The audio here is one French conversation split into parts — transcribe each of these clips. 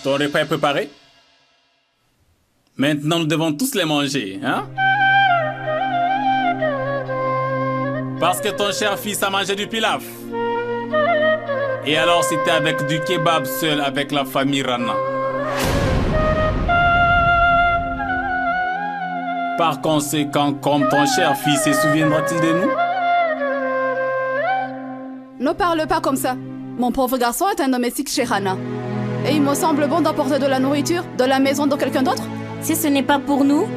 Ton repas est préparé? Maintenant, nous devons tous les manger, hein? Parce que ton cher fils a mangé du pilaf. Et alors, c'était avec du kebab seul avec la famille Rana. Par conséquent, comme ton cher fils se souviendra-t-il de nous? Ne parle pas comme ça. Mon pauvre garçon est un domestique chez Rana. Et il me semble bon d'apporter de la nourriture de la maison de quelqu'un d'autre. Si ce n'est pas pour nous,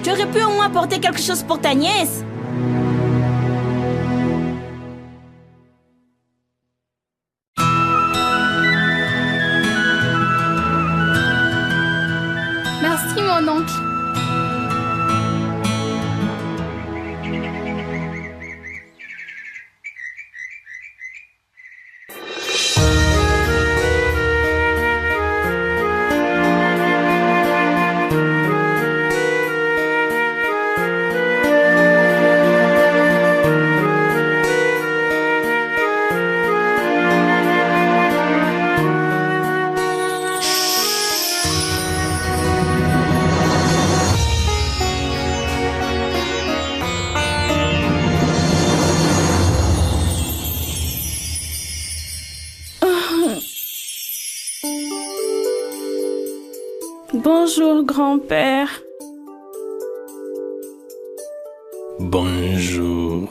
tu aurais pu au moins apporter quelque chose pour ta nièce. Merci, mon oncle. Bonjour, grand-père. Bonjour.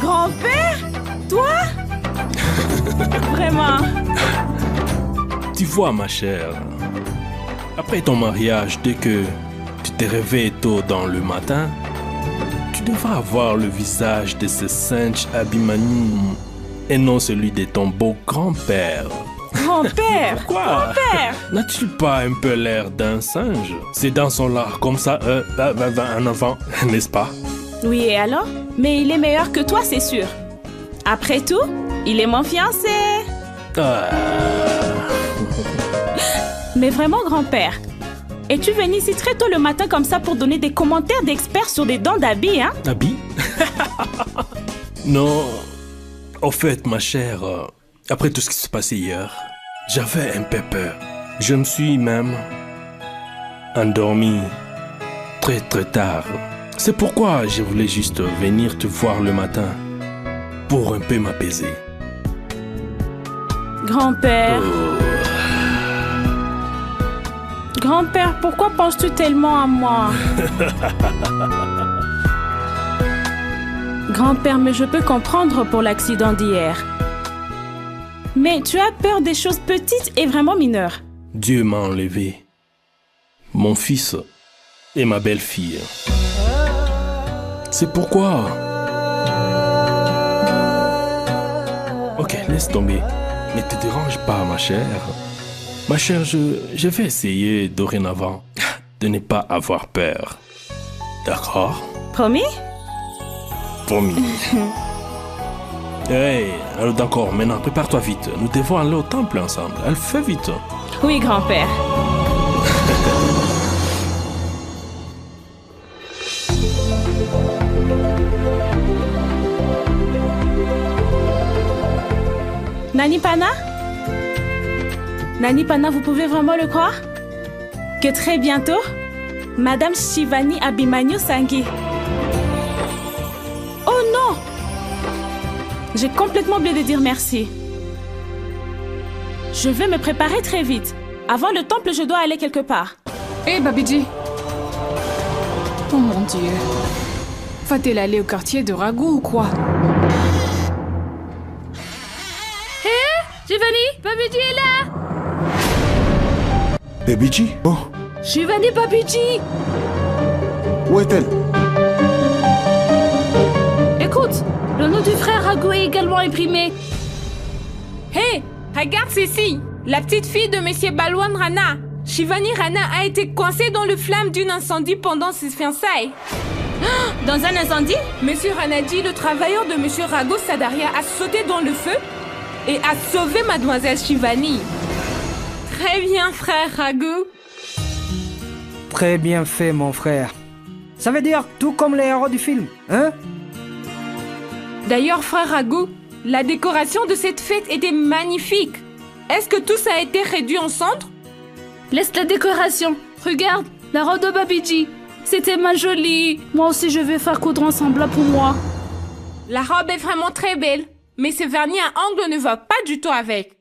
Grand-père? Toi? Vraiment? Tu vois, ma chère, après ton mariage, dès que tu te réveilles tôt dans le matin, tu devras avoir le visage de ce singe Abhimanyu et non celui de ton beau grand-père. Grand-père! Quoi? Grand-père! N'as-tu pas un peu l'air d'un singe? Ses dents sont là, comme ça, un enfant, n'est-ce pas? Oui, et alors? Mais il est meilleur que toi, c'est sûr. Après tout, il est mon fiancé. Ah. Mais vraiment, grand-père, es-tu venu ici très tôt le matin comme ça pour donner des commentaires d'experts sur des dents d'Abby, hein? Abby? Non. Au fait, ma chère, après tout ce qui s'est passé hier, j'avais un peu peur. Je me suis même endormi très très tard. C'est pourquoi je voulais juste venir te voir le matin pour un peu m'apaiser. Grand-père. Grand-père, pourquoi penses-tu tellement à moi? Grand-père, mais je peux comprendre pour l'accident d'hier. Mais tu as peur des choses petites et vraiment mineures. Dieu m'a enlevé mon fils et ma belle-fille. C'est pourquoi... Ok, laisse tomber. Ne te dérange pas, ma chère. Ma chère, je vais essayer dorénavant de ne pas avoir peur. D'accord? Promis? Promis. Hey, alors d'accord, maintenant prépare-toi vite. Nous devons aller au temple ensemble. Elle fait vite. Oui, grand-père. Nani Pana? Nani Pana, vous pouvez vraiment le croire? Que très bientôt, Madame Shivani Abhimanyu Sanghi. Oh non! J'ai complètement oublié de dire merci. Je vais me préparer très vite. Avant le temple, je dois aller quelque part. Hé, Babiji. Oh mon Dieu. Va-t-elle aller au quartier de Raghou ou quoi? Shivani, Babiji est là! Babiji? Oh, Shivani, Babiji! où est-elle? Écoute, le nom du frère Raghou est également imprimé. Hé, regarde ceci! La petite fille de Monsieur Balwan Rana. Shivani Rana a été coincée dans le flamme d'un incendie pendant ses fiançailles. Dans un incendie? Monsieur Ranadi, le travailleur de Monsieur Raghu Sadaria, a sauté dans le feu et a sauvé Mademoiselle Shivani. Très bien, frère Raghu. Très bien fait, mon frère. Ça veut dire tout comme les héros du film, hein? D'ailleurs, frère Raghu, la décoration de cette fête était magnifique. Est-ce que tout ça a été réduit en cendres? Laisse la décoration. Regarde, la robe de Babiji. C'est tellement joli. Moi aussi, je vais faire coudre ensemble pour moi. La robe est vraiment très belle, mais ce vernis à ongles ne va pas du tout avec.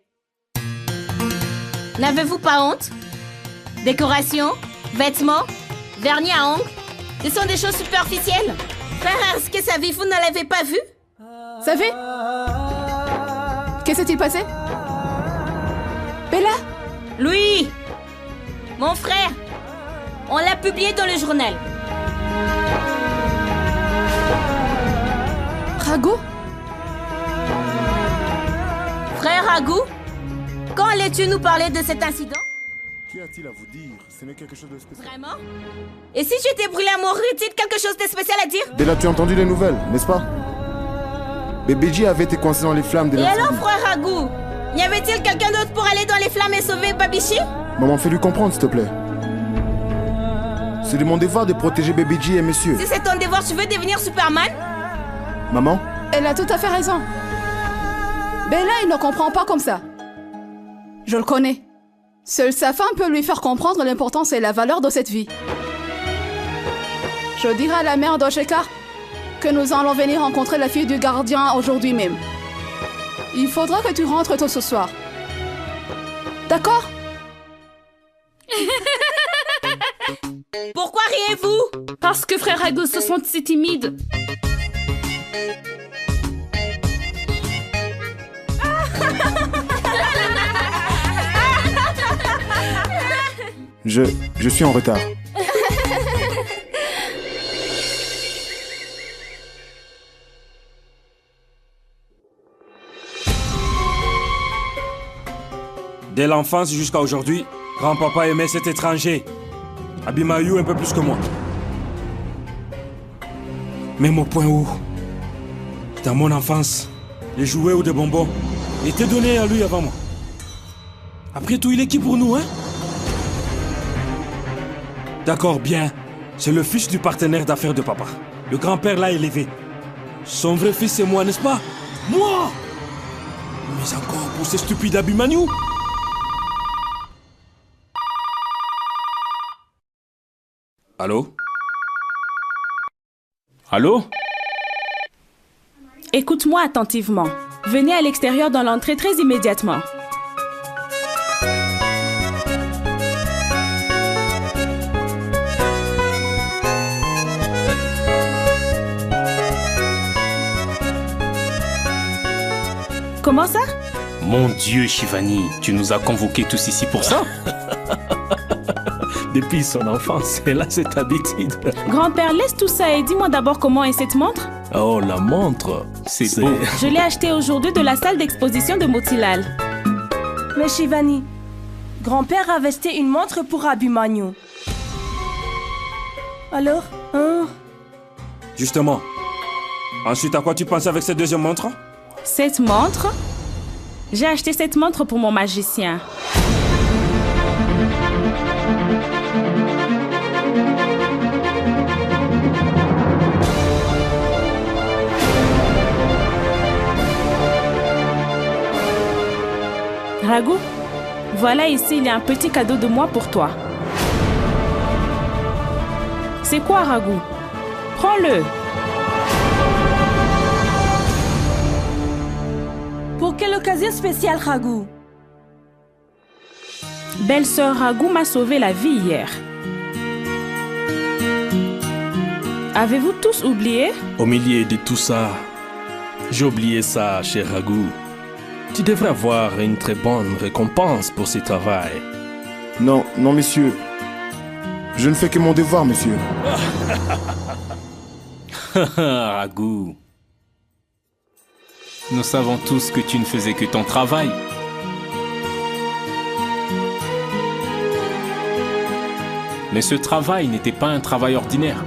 N'avez-vous pas honte? Décoration, vêtements, vernis à ongles, ce sont des choses superficielles. Frère, est-ce que ça vit, vous ne l'avez pas vu? Ça fait? Qu'est-ce qui s'est passé? Bella? Louis! Mon frère! On l'a publié dans le journal. Raghu? Frère Raghu, quand allais-tu nous parler de cet incident? Qu'y a-t-il à vous dire? Ce n'est quelque chose de spécial. Vraiment? Et si j'étais brûlé à mort, aurait-il quelque chose de spécial à dire? Bella, tu as entendu les nouvelles, n'est-ce pas? Babiji avait été coincé dans les flammes de Et l'incendie. alors, frère Raghu, y avait-il quelqu'un d'autre pour aller dans les flammes et sauver Babichi? Maman, fais-lui comprendre, s'il te plaît. C'est de mon devoir de protéger Babiji et monsieur. Si c'est ton devoir, tu veux devenir Superman? Maman? Elle a tout à fait raison. Bella, il ne comprend pas comme ça. Je le connais. Seule sa femme peut lui faire comprendre l'importance et la valeur de cette vie. Je dirai à la mère d'Oshekar que nous allons venir rencontrer la fille du gardien aujourd'hui même. Il faudra que tu rentres tôt ce soir. D'accord? Pourquoi riez-vous? Parce que frère Raghu se sent si timide. Je suis en retard. Dès l'enfance jusqu'à aujourd'hui, grand-papa aimait cet étranger. Abimayu un peu plus que moi. Même au point où, dans mon enfance, les jouets ou des bonbons étaient donnés à lui avant moi. Après tout, il est qui pour nous, hein? D'accord, bien. C'est le fils du partenaire d'affaires de papa. Le grand-père l'a élevé. Son vrai fils, c'est moi, n'est-ce pas? Moi! Mais encore pour ces stupides Abimanyu? Allô? Allô? Écoute-moi attentivement. Venez à l'extérieur dans l'entrée très immédiatement. Comment ça? Mon Dieu, Shivani, tu nous as convoqués tous ici pour ça? Depuis son enfance, elle a cette habitude. Grand-père, laisse tout ça et dis-moi d'abord comment est cette montre. Oh, la montre. C'est beau. Je l'ai achetée aujourd'hui de la salle d'exposition de Motilal. Mais Shivani, grand-père a acheté une montre pour Abimanyu. Alors, hein? Justement. Ensuite, à quoi tu penses avec cette deuxième montre? Cette montre? J'ai acheté cette montre pour mon magicien. Raghu, voilà ici, il y a un petit cadeau de moi pour toi. C'est quoi, Raghu? Prends-le. Pour quelle occasion spéciale, Raghu? Belle-sœur Raghu m'a sauvé la vie hier. Avez-vous tous oublié? Au milieu de tout ça, j'ai oublié ça, cher Raghu. Tu devrais avoir une très bonne récompense pour ce travail. Non, non, monsieur. Je ne fais que mon devoir, monsieur. Raghu. Nous savons tous que tu ne faisais que ton travail. Mais ce travail n'était pas un travail ordinaire.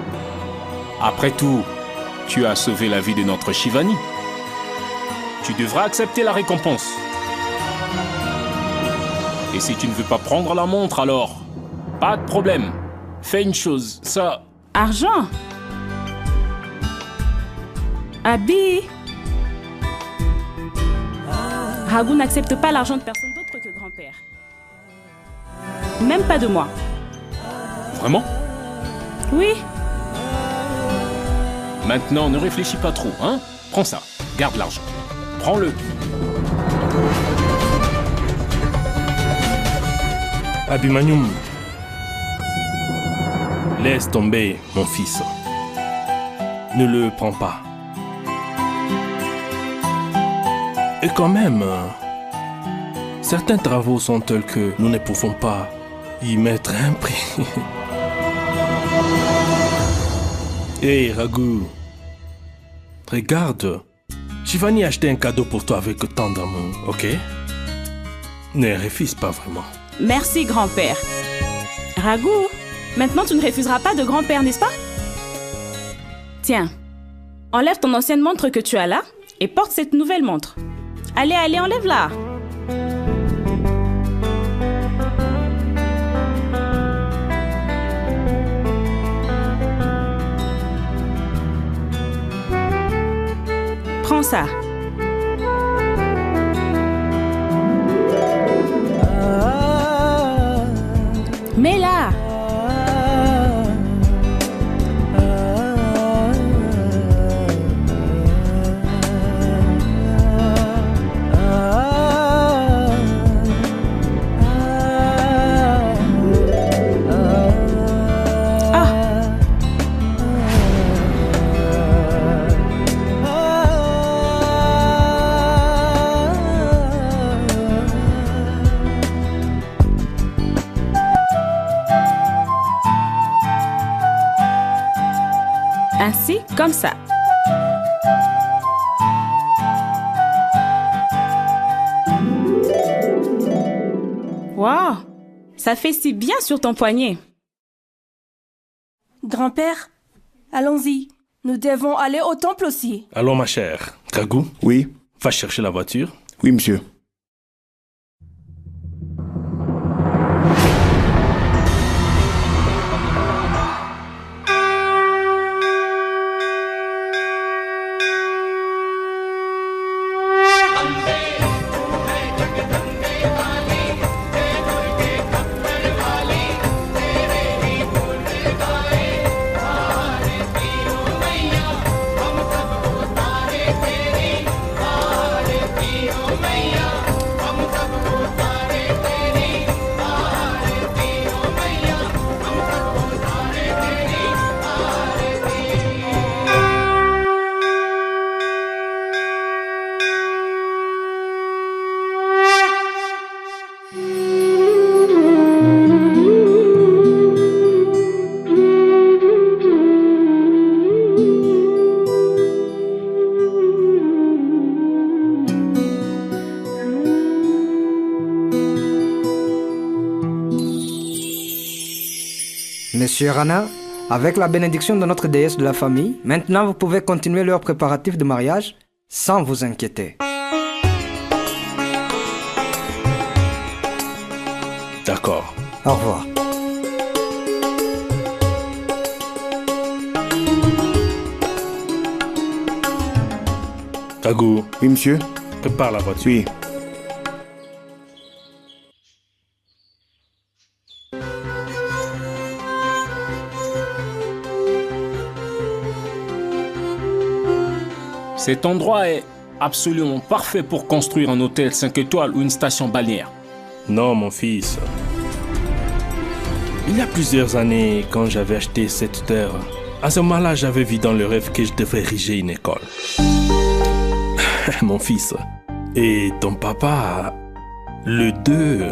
Après tout, tu as sauvé la vie de notre Shivani. Tu devras accepter la récompense. Et si tu ne veux pas prendre la montre, alors, pas de problème. Fais une chose, ça... Argent? Abi? Raghu n'accepte pas l'argent de personne d'autre que Même pas de moi. Vraiment? Oui. Maintenant, ne réfléchis pas trop, hein? Prends ça, garde l'argent. Prends-le. Abimanium, laisse tomber mon fils. Ne le prends pas. Et quand même, certains travaux sont tels que nous ne pouvons pas y mettre un prix. Hey Raghu, regarde, Shivani a acheté un cadeau pour toi avec tant d'amour, ok? Ne refuse pas vraiment. Merci, grand-père. Raghu, maintenant tu ne refuseras pas de grand-père, n'est-ce pas? Tiens, enlève ton ancienne montre que tu as là et porte cette nouvelle montre. Allez, allez, enlève-la. Prends ça. Mets-la. Ainsi, comme ça. Wow, ça fait si bien sur ton poignet. Grand-père, allons-y. Nous devons aller au temple aussi. Allons ma chère. Raghu? Oui. Va chercher la voiture. Oui, monsieur. Monsieur Rana, avec la bénédiction de notre déesse de la famille, maintenant vous pouvez continuer leurs préparatifs de mariage sans vous inquiéter. D'accord. Au revoir. Raghu. Oui, monsieur. Prépare la voiture. Oui. Cet endroit est absolument parfait pour construire un hôtel 5 étoiles ou une station balnéaire. Non, mon fils. Il y a plusieurs années, quand j'avais acheté cette terre, à ce moment-là, j'avais vu dans le rêve que je devais ériger une école. Mon fils. Et ton papa, les deux,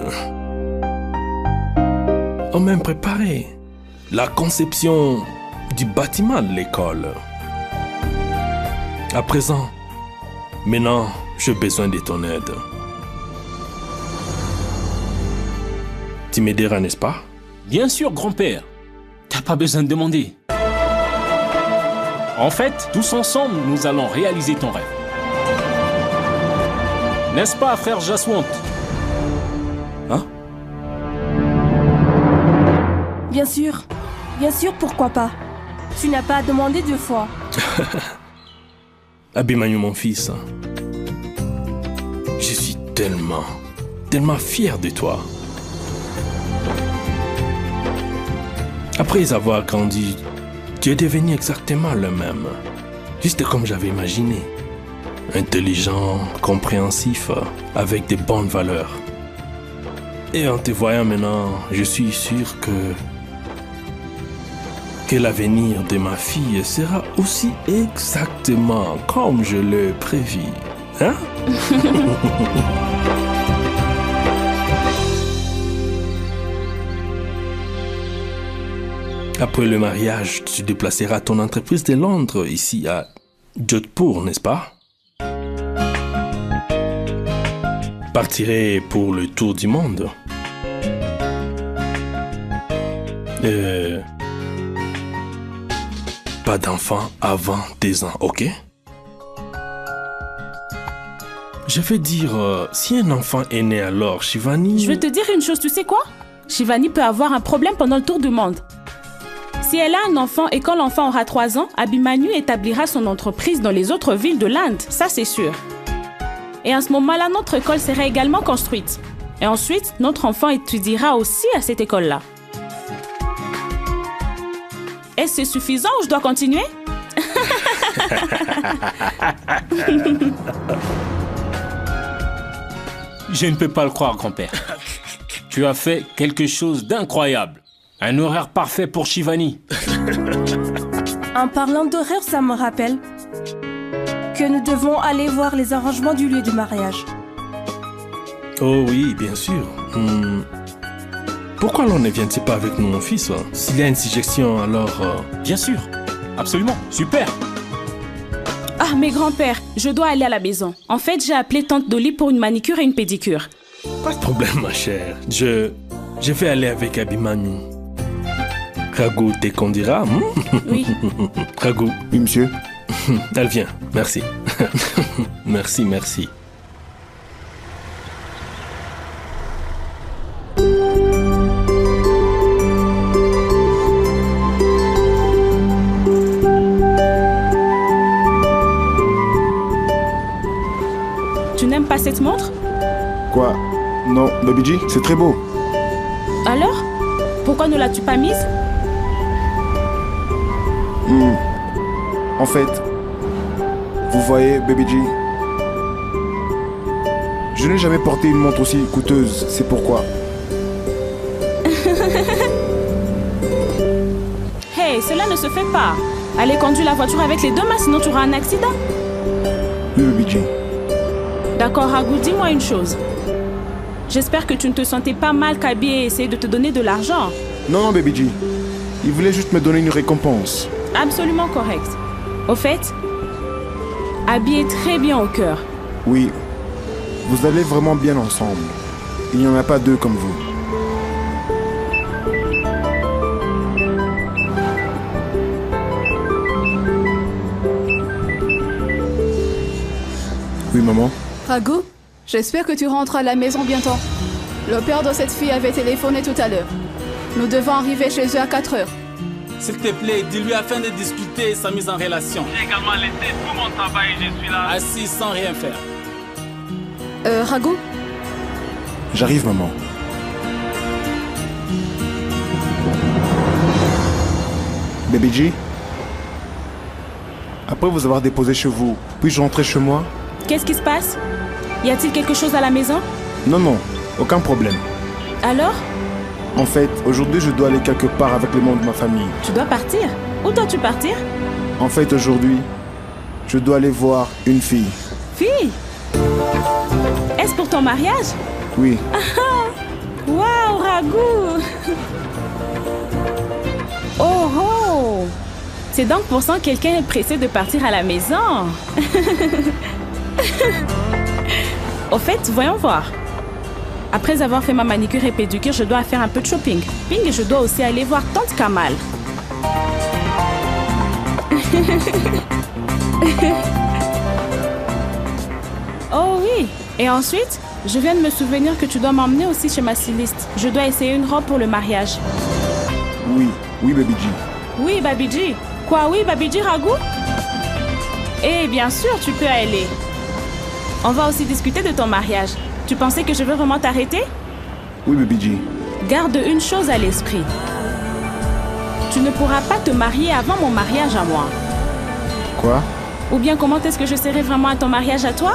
ont même préparé la conception du bâtiment de l'école. À présent, maintenant, j'ai besoin de ton aide. Tu m'aideras, n'est-ce pas? Bien sûr, grand-père. T'as pas besoin de demander. En fait, tous ensemble, nous allons réaliser ton rêve. N'est-ce pas, frère Jaswant? Hein? Bien sûr, pourquoi pas. Tu n'as pas demandé 2 fois. Abhimanyu, mon fils, je suis tellement fier de toi. Après avoir grandi, tu es devenu exactement le même. Juste comme j'avais imaginé. Intelligent, compréhensif, avec des bonnes valeurs. Et en te voyant maintenant, je suis sûr que l'avenir de ma fille sera aussi exactement comme je l'ai prévu. Hein? Après le mariage, tu déplaceras ton entreprise de Londres ici à Jodhpur, n'est-ce pas? Partirai pour le tour du monde. Pas d'enfant avant 10 ans, ok? Je veux dire, si un enfant est né alors, Shivani... Je vais te dire une chose, tu sais quoi? Shivani peut avoir un problème pendant le tour du monde. Si elle a un enfant et quand l'enfant aura 3 ans, Abhimanyu établira son entreprise dans les autres villes de l'Inde, ça c'est sûr. Et à ce moment-là, notre école sera également construite. Et ensuite, notre enfant étudiera aussi à cette école-là. Est-ce que c'est suffisant ou je dois continuer? Je ne peux pas le croire, grand-père. Tu as fait quelque chose d'incroyable. Un horaire parfait pour Shivani. En parlant d'horaire, ça me rappelle que nous devons aller voir les arrangements du lieu du mariage. Oh oui, bien sûr. Pourquoi l'on ne vient-il pas avec nous, mon fils? S'il y a une suggestion, alors... Bien sûr. Absolument. Super. Ah, mais grand-père, je dois aller à la maison. En fait, j'ai appelé tante Dolly pour une manicure et une pédicure. Pas de problème, ma chère. Je vais aller avec Abhimanyu. Raghu te conduira? Oui. Raghu. Oui, monsieur. Elle vient. Merci. Merci. Tu n'aimes pas cette montre? Quoi? Non, Babiji, c'est très beau. Alors? Pourquoi ne l'as-tu pas mise? En fait, vous voyez, Babiji, je n'ai jamais porté une montre aussi coûteuse, c'est pourquoi. Hey, cela ne se fait pas. Allez, conduis la voiture avec les 2 mains, sinon tu auras un accident. Oui, Babiji. D'accord, Raghu, dis-moi une chose. J'espère que tu ne te sentais pas mal qu'Abhi ait essayé de te donner de l'argent. Non, Babiji. Il voulait juste me donner une récompense. Absolument correct. Au fait, Abhi est très bien au cœur. Oui. Vous allez vraiment bien ensemble. Il n'y en a pas 2 comme vous. Oui, maman? Raghu, j'espère que tu rentres à la maison bientôt. Le père de cette fille avait téléphoné tout à l'heure. Nous devons arriver chez eux à 4 heures. S'il te plaît, dis-lui afin de discuter sa mise en relation. J'ai également laissé tout mon travail et je suis là. Assis sans rien faire. Raghu? J'arrive, maman. Babiji? Après vous avoir déposé chez vous, puis-je rentrer chez moi? Qu'est-ce qui se passe? Y a-t-il quelque chose à la maison? Non, aucun problème. Alors? En fait, aujourd'hui, je dois aller quelque part avec les membres de ma famille. Tu dois partir? Où dois-tu partir? En fait, aujourd'hui, je dois aller voir une fille. Fille? Est-ce pour ton mariage? Oui. Waouh, Raghu! Oh! C'est donc pour ça que quelqu'un est pressé de partir à la maison. Au fait, voyons voir. Après avoir fait ma manicure et pédicure, je dois faire un peu de shopping. Et je dois aussi aller voir tante Kamal. Oh oui! Et ensuite, je viens de me souvenir que tu dois m'emmener aussi chez ma styliste. Je dois essayer une robe pour le mariage. Oui, Babiji. Oui, Babiji. Quoi, oui, Babiji, Raghu? Eh bien sûr, tu peux aller. On va aussi discuter de ton mariage. Tu pensais que je veux vraiment t'arrêter? Oui, Babiji. Garde une chose à l'esprit. Tu ne pourras pas te marier avant mon mariage à moi. Quoi? Ou bien comment est-ce que je serai vraiment à ton mariage à toi?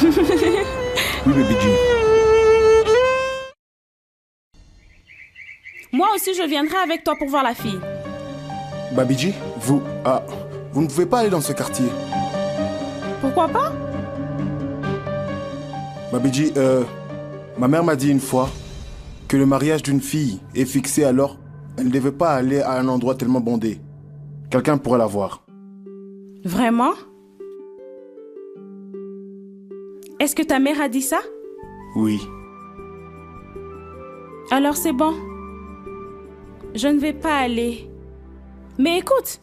Oui, Baby G. Moi aussi, je viendrai avec toi pour voir la fille. Baby G, vous ne pouvez pas aller dans ce quartier. Pourquoi pas? Baby G, ma mère m'a dit une fois que le mariage d'une fille est fixé, alors elle ne devait pas aller à un endroit tellement bondé. Quelqu'un pourrait la voir. Vraiment? Est-ce que ta mère a dit ça? Oui. Alors c'est bon. Je ne vais pas aller. Mais écoute,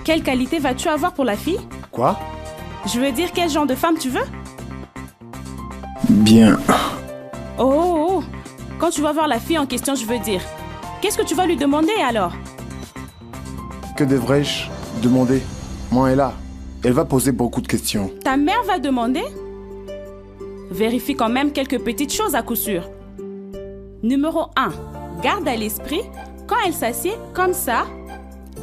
quelle qualité vas-tu avoir pour la fille? Quoi? Je veux dire, quel genre de femme tu veux? Bien. Oh, quand tu vas voir la fille en question, je veux dire, qu'est-ce que tu vas lui demander alors? Que devrais-je demander? Moi, elle est là. Elle va poser beaucoup de questions. Ta mère va demander? Vérifie quand même quelques petites choses à coup sûr. Numéro 1. Garde à l'esprit, quand elle s'assied comme ça,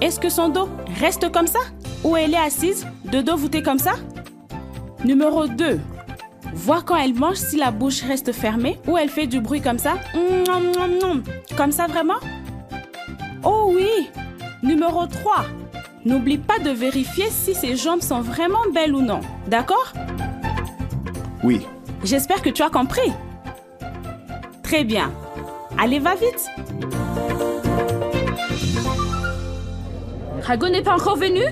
est-ce que son dos reste comme ça? Ou elle est assise, de dos voûté comme ça? Numéro 2. Vois quand elle mange si la bouche reste fermée ou elle fait du bruit comme ça. Comme ça vraiment? Oh oui! Numéro 3. N'oublie pas de vérifier si ses jambes sont vraiment belles ou non. D'accord? Oui. J'espère que tu as compris. Très bien. Allez, va vite. Rago n'est pas encore venu?